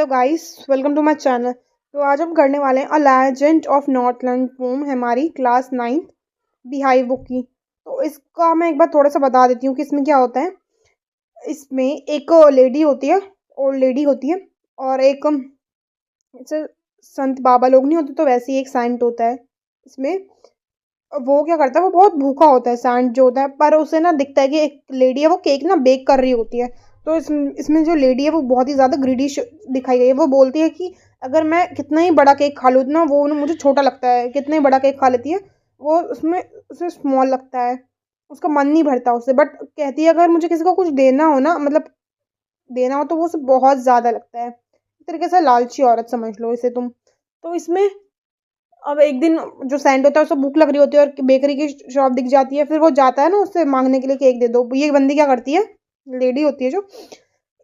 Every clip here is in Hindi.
Guys, welcome to my channel. तो आज हम करने वाले हैं a legend of Northland poem है हमारी क्लास 9 बिहाइव बुक की। तो इसका मैं एक बार थोड़ा सा बता देती हूँ कि इसमें क्या होता है। इसमें एक लेडी होती है, ओल्ड लेडी होती है, और एक जैसे संत बाबा लोग नहीं होते तो वैसे ही एक सेंट होता है इसमें। वो क्या करता है, वो बहुत भूखा होता है सैंड जो होता है, पर उसे ना दिखता है कि एक लेडी है वो केक ना बेक कर रही होती है। तो इसमें जो लेडी है वो बहुत ही ज़्यादा ग्रीडी दिखाई गई है। वो बोलती है कि अगर मैं कितना ही बड़ा केक खा लूँ ना, वो ना मुझे छोटा लगता है। कितना ही बड़ा केक खा लेती है वो, उसमें उसे स्मॉल लगता है, उसका मन नहीं भरता उससे। बट कहती है अगर मुझे किसी को कुछ देना हो ना, मतलब देना हो, तो वो उसे बहुत ज़्यादा लगता है। एक तरीके से लालची औरत समझ लो इसे तुम। तो इसमें अब एक दिन जो सैंड होता है उसे भूख लग रही होती है और बेकरी की शॉप दिख जाती है। फिर वो जाता है ना उससे मांगने के लिए केक दे दो। ये बंदी क्या करती है, लेडी होती है जो,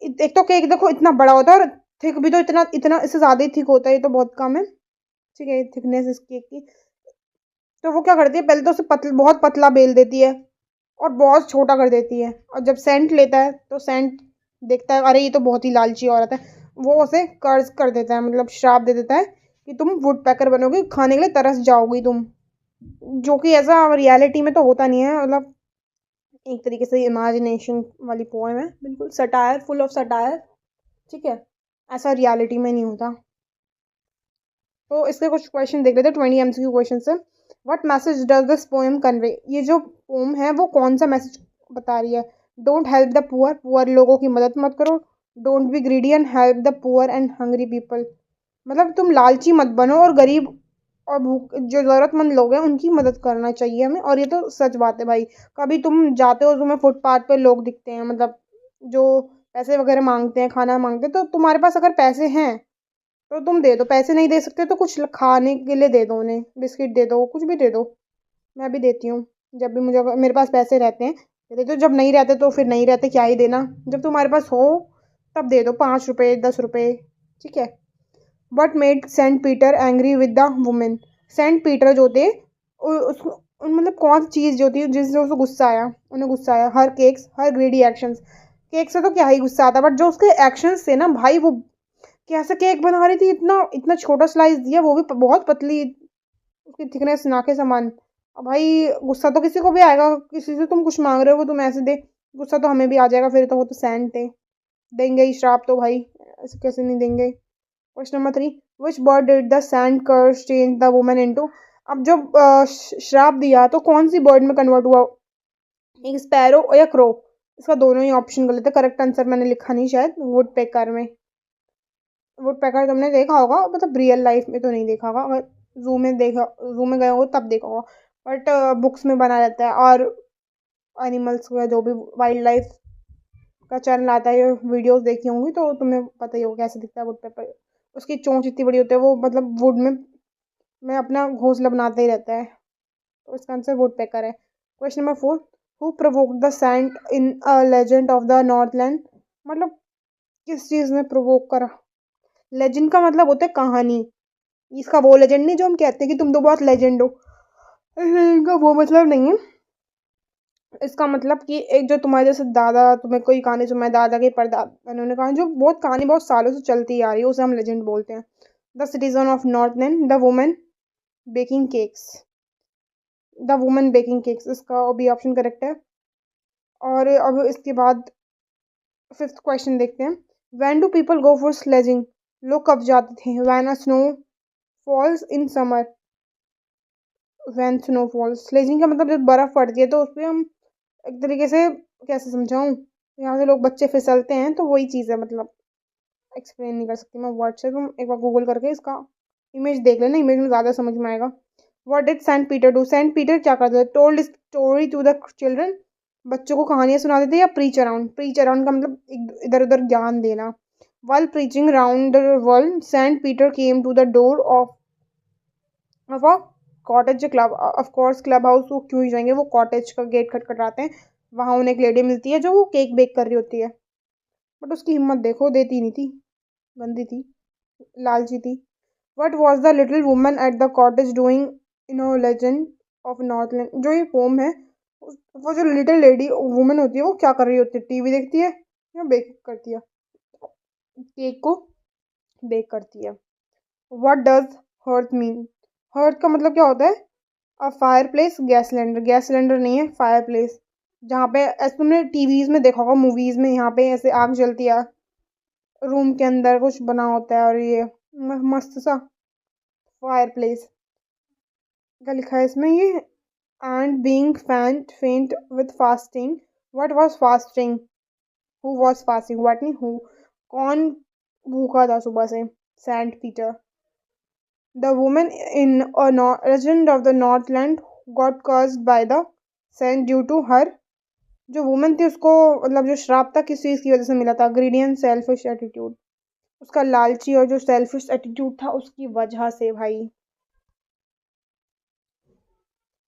एक तो केक देखो इतना बड़ा होता है और थिक भी तो इतना इतना इससे ज़्यादा ही थिक होता है। ये तो बहुत कम है, ठीक है, थिकनेस इस केक की। तो वो क्या करती है, पहले तो उसे बहुत पतला बेल देती है और बहुत छोटा कर देती है। और जब सेंट लेता है तो सेंट देखता है अरे ये तो बहुत ही लालची औरत है। वो उसे कर्ज कर देता है, मतलब श्राप दे देता है कि तुम वुड पैकर बनोगे, खाने के लिए तरस जाओगी तुम। जो कि ऐसा रियलिटी में तो होता नहीं है, मतलब एक तरीके से इमेजिनेशन वाली पोएम है, बिल्कुल सटायर, फुल ऑफ सटायर, ठीक है। ऐसा रियलिटी में नहीं होता। तो इसके कुछ क्वेश्चन देख लेते हैं, 20 MCQ क्वेश्चन से। What message does this poem convey? ये जो पोएम है वो कौन सा मैसेज बता रही है? Don't help the poor, poor लोगों की मदद मत करो। Don't be greedy and help the poor and hungry people, मतलब तुम लालची मत बनो और गरीब और भूख जो ज़रूरतमंद लोग हैं उनकी मदद करना चाहिए हमें। और ये तो सच बात है भाई। कभी तुम जाते हो, तुम्हें फुटपाथ पे लोग दिखते हैं, मतलब जो पैसे वगैरह मांगते हैं, खाना मांगते हैं, तो तुम्हारे पास अगर पैसे हैं तो तुम दे दो। पैसे नहीं दे सकते तो कुछ खाने के लिए दे दो उन्हें, बिस्किट दे दो, कुछ भी दे दो। मैं भी देती हूँ जब भी मुझे, मेरे पास पैसे रहते हैं दे दो। जब नहीं रहते तो फिर नहीं रहते, क्या ही देना। जब तुम्हारे पास हो तब दे दो, 5 रुपये 10 रुपये, ठीक है। What made Saint Peter angry with the women? Saint Peter जो थे मतलब कौन सी चीज़ जो थी जिससे उसे गुस्सा आया, उन्हें गुस्सा आया? हर केक्स, हर ग्रेडी एक्शंस। केक से तो क्या ही गुस्सा आता, बट जो उसके एक्शंस थे ना भाई, वो कैसे केक बना रही थी, इतना इतना छोटा स्लाइस दिया, वो भी बहुत पतली, उसकी थिकनेस ना के समान। अब भाई गुस्सा तो किसी को भी आएगा, किसी से तुम कुछ मांग रहे हो वो तुम ऐसे दे, गुस्सा तो हमें भी आ जाएगा। फिर तो वो तो सेंट थे, देंगे ही श्राप तो भाई, ऐसे कैसे नहीं देंगे। Question number 3, which bird did the saint curse change the woman into? अब जब श्राप दिया तो कौन सी बर्ड में कन्वर्ट हुआ? एक स्पैरो या क्रो? इसका दोनों ही ऑप्शन गलत है। करेक्ट आंसर मैंने लिखा नहीं शायद, वुड पेकर में। वुड पेकर तुमने देखा होगा, मतलब रियल लाइफ में तो नहीं देखा होगा, अगर जू में देखा, जू में गए हो तब देखा होगा। बट बुक्स में बना रहता है। और एनिमल्स का जो भी वाइल्ड लाइफ का चैनल आता है, वीडियोस देखी होंगी तो तुम्हें पता ही होगा कैसे दिखता है वुड पेपर। उसकी चोंच इतनी बड़ी होती है, वो मतलब वुड में अपना घोंसला बनाता ही रहता है। तो इसका आंसर वुड पेकर है। Question number 4, who provoked the sand in a legend of the Northland? मतलब किस चीज़ में प्रोवोक करा? लेजेंड का मतलब होता है कहानी। इसका वो लेजेंड नहीं जो हम कहते हैं कि तुम तो बहुत लेजेंड हो, इनका वो मतलब नहीं है। इसका मतलब कि एक जो तुम्हारे जैसे दादा, तुम्हें कोई कहानी सुनाए, दादा के परदादा, उन्होंने कहा जो बहुत कहानी बहुत सालों से चलती आ रही है, उसे हम लेजेंड बोलते हैं। The citizen of Northland, the women baking cakes, the women baking cakes, इसका भी ऑप्शन करेक्ट है। और अब इसके बाद 5th क्वेश्चन देखते हैं। When do people go for sledging? लोग कब जाते थे? When a snow falls in summer, when snow falls. Sledging का मतलब जब बर्फ़ पड़ती है तो उस पर हम एक तरीके से, कैसे समझाऊँ, यहाँ से लोग बच्चे फिसलते हैं, तो वही चीज़ है, मतलब एक्सप्लेन नहीं कर सकती मैं वर्ड से। तुम एक बार गूगल करके इसका इमेज देख लेना, इमेज में ज़्यादा समझ में आएगा। What did Saint Peter do? Saint Peter क्या करते थे? Told story to the children, बच्चों को कहानियाँ सुनाते थे। या प्रीच अराउंड, प्रीच अराउंड का मतलब इधर उधर ज्ञान देना। while preaching round the world, Saint Peter came to the door of a cottage club, of course club house वो क्यों ही जाएंगे, वो कॉटेज का गेट खटखटाते हैं। वहाँ उन्हें एक लेडी मिलती है जो वो केक बेक कर रही होती है। बट उसकी हिम्मत देखो, देती नहीं थी, गंदी थी, लालची थी। What was the little woman at the cottage doing in a legend of Northland? जो ये पोम है, वो जो लिटिल लेडी वुमन होती है वो क्या कर रही होती है? टीवी देखती है या बेक करती है केक को? बेक करती है। What does hearth mean? Hearth का मतलब क्या होता है? A fire place, gas cylinder. Gas cylinder नहीं है, फायर प्लेस। जहाँ पे ऐसे तुमने टीवीज में देखा होगा, मूवीज में, यहाँ पे ऐसे आग जलती है, रूम के अंदर कुछ बना होता है और ये मस्त सा फायर प्लेस। क्या लिखा है इसमें ये? And being faint with fasting. What was fasting? Who was fasting? What नहीं, हु। कौन भूखा था सुबह से? Saint Peter. The woman in a region of the Northland got cursed by the saint due to her। जो वुमन थी उसको मतलब जो श्राप था किस चीज़ की वजह से मिला था? Greedy and selfish attitude. उसका लालची और जो सेल्फिश एटीट्यूड था उसकी वजह से भाई।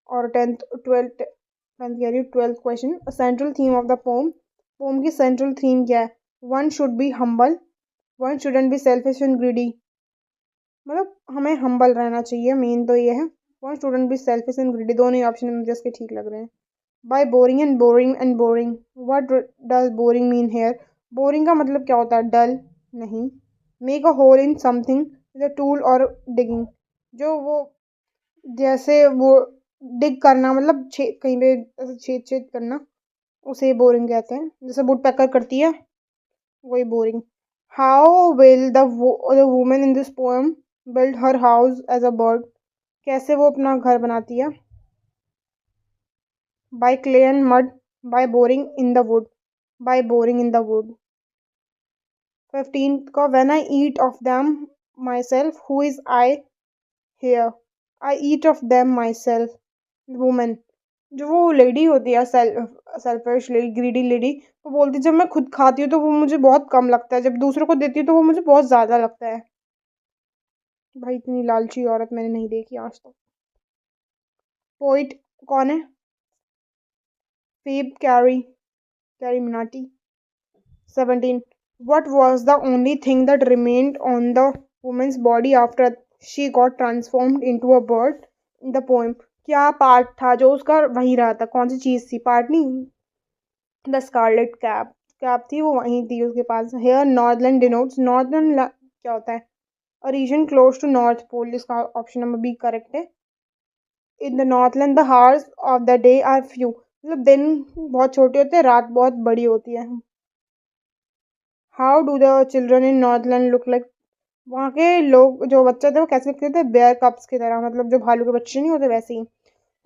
और twelfth question, central theme of the poem. Poem की सेंट्रल थीम क्या है? One should be humble, one shouldn't be selfish and greedy. मतलब हमें हम्बल रहना चाहिए, मेन तो ये है। वन स्टूडेंट भी सेल्फिश एंड ग्रीडी, दोनों ही ऑप्शन मुझे इसके ठीक लग रहे हैं। By boring and boring and boring, what does boring mean here? Boring का मतलब क्या होता है? डल नहीं। Make a hole in something is a tool और डिगिंग। जो वो जैसे वो डिग करना, मतलब कहीं पे ऐसे छेद छेद करना, उसे बोरिंग कहते हैं। जैसे वुड पैकर करती है, वही boring. How will the woman in this poem build her house as a bird? कैसे वो अपना घर बनाती है? By clay and mud, by boring in the wood, by boring in the wood. 15 का, when I eat of them myself who is I here? I eat of them myself. Women, जो वो लेडी होती है सेल्फिश लेडी, ग्रीडी लेडी, वो बोलती है जब मैं खुद खाती हूँ तो वो मुझे बहुत कम लगता है, जब दूसरों को देती हूँ तो वो मुझे बहुत ज़्यादा लगता है। भाई इतनी लालची औरत मैंने नहीं देखी आज तक। पोइट कौन है? Feb carry Minati. 17, what was the only thing that remained on the woman's body after she got transformed into a bird in the poem? क्या पार्ट था जो उसका वहीं रहा था? कौन सी चीज थी? पार्ट नहीं, द स्कारलेट कैप। कैप थी वो, वहीं थी उसके पास। हेयर नॉर्थलैंड डिनोट्स, नॉर्थलैंड क्या होता है? A region close to North Pole. इसका ऑप्शन नंबर बी करेक्ट है। In the Northland the hours of the day are few, मतलब दिन बहुत छोटे होते हैं, रात बहुत बड़ी होती है। How do the children in Northland look like? वहाँ के लोग जो बच्चे थे वो कैसे दिखते थे? बेयर कप्स की तरह, मतलब जो भालू के बच्चे नहीं होते वैसे ही।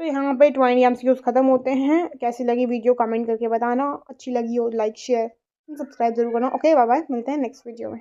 तो यहाँ पे 20 एमसीक्यूज खत्म होते हैं। कैसी लगी वीडियो कमेंट करके बताना, अच्छी लगी हो लाइक शेयर सब्सक्राइब जरूर करना। ओके बाय बाय, मिलते हैं नेक्स्ट वीडियो में।